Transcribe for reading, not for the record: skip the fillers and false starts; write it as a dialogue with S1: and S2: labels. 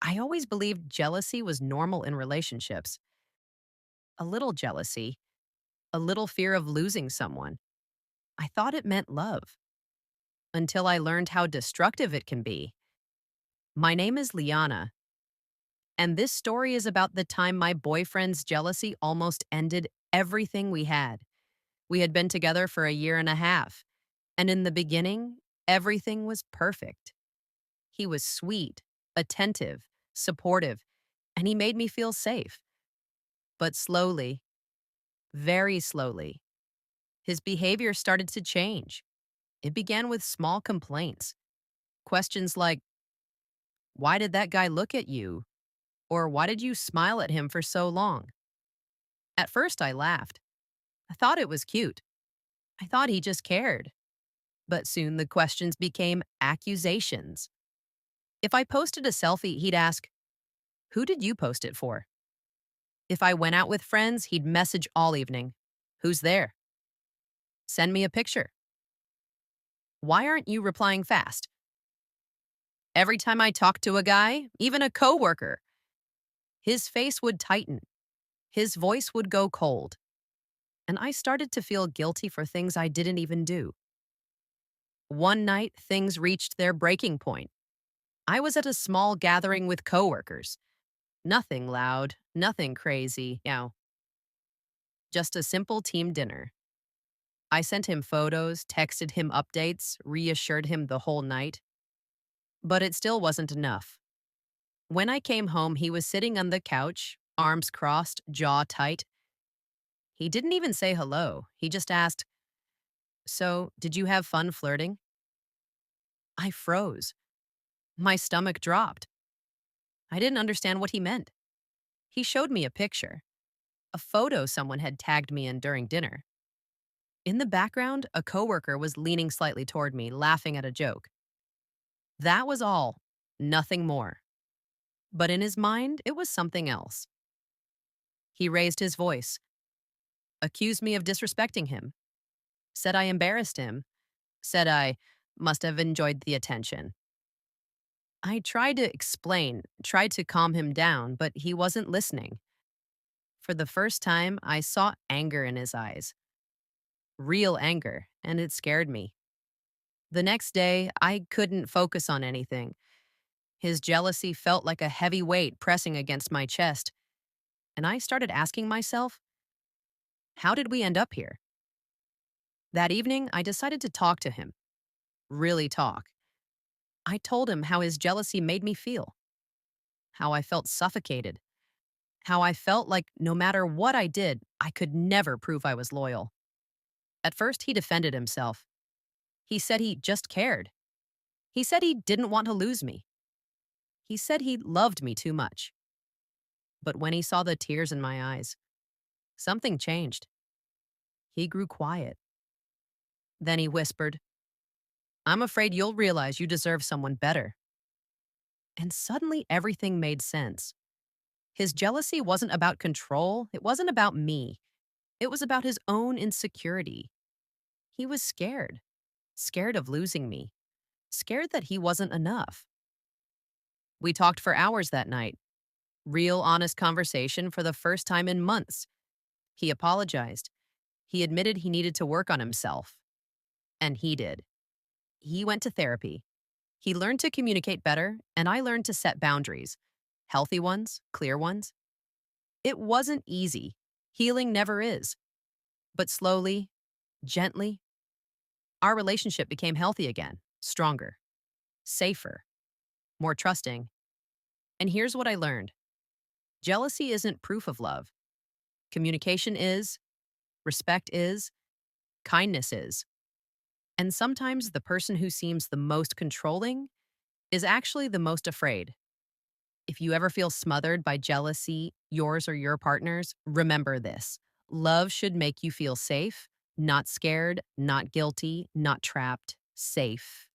S1: I always believed jealousy was normal in relationships. A little jealousy, a little fear of losing someone. I thought it meant love until I learned how destructive it can be. My name is Liana, and this story is about the time my boyfriend's jealousy almost ended everything we had. We had been together for a year and a half, and in the beginning, everything was perfect. He was sweet, attentive, supportive, and he made me feel safe. But slowly, very slowly, his behavior started to change. It began with small complaints. Questions like, why did that guy look at you? Or why did you smile at him for so long? At first, I laughed. I thought it was cute. I thought he just cared. But soon the questions became accusations. If I posted a selfie, he'd ask, who did you post it for? If I went out with friends, he'd message all evening, who's there? Send me a picture. Why aren't you replying fast? Every time I talked to a guy, even a coworker, his face would tighten. His voice would go cold. And I started to feel guilty for things I didn't even do. One night, things reached their breaking point. I was at a small gathering with coworkers. Nothing loud, nothing crazy, just a simple team dinner. I sent him photos, texted him updates, reassured him the whole night. But it still wasn't enough. When I came home, he was sitting on the couch, arms crossed, jaw tight. He didn't even say hello. He just asked, so, did you have fun flirting? I froze. My stomach dropped. I didn't understand what he meant. He showed me a picture, a photo someone had tagged me in during dinner. In the background, a coworker was leaning slightly toward me, laughing at a joke. That was all, nothing more. But in his mind, it was something else. He raised his voice, accused me of disrespecting him, said I embarrassed him, said I must have enjoyed the attention. I tried to explain, tried to calm him down, but he wasn't listening. For the first time, I saw anger in his eyes. Real anger, and it scared me. The next day, I couldn't focus on anything. His jealousy felt like a heavy weight pressing against my chest, and I started asking myself, how did we end up here? That evening, I decided to talk to him. Really talk. I told him how his jealousy made me feel, how I felt suffocated, how I felt like no matter what I did, I could never prove I was loyal. At first, he defended himself. He said he just cared. He said he didn't want to lose me. He said he loved me too much. But when he saw the tears in my eyes, something changed. He grew quiet. Then he whispered, I'm afraid you'll realize you deserve someone better. And suddenly everything made sense. His jealousy wasn't about control. It wasn't about me. It was about his own insecurity. He was scared, scared of losing me, scared that he wasn't enough. We talked for hours that night. Real, honest conversation for the first time in months. He apologized. He admitted he needed to work on himself. And he did. He went to therapy. He learned to communicate better, and I learned to set boundaries. Healthy ones, clear ones. It wasn't easy. Healing never is. But slowly, gently, our relationship became healthy again, stronger, safer, more trusting. And here's what I learned. Jealousy isn't proof of love. Communication is, respect is, kindness is. And sometimes the person who seems the most controlling is actually the most afraid. If you ever feel smothered by jealousy, yours or your partner's, remember this. Love should make you feel safe, not scared, not guilty, not trapped, safe.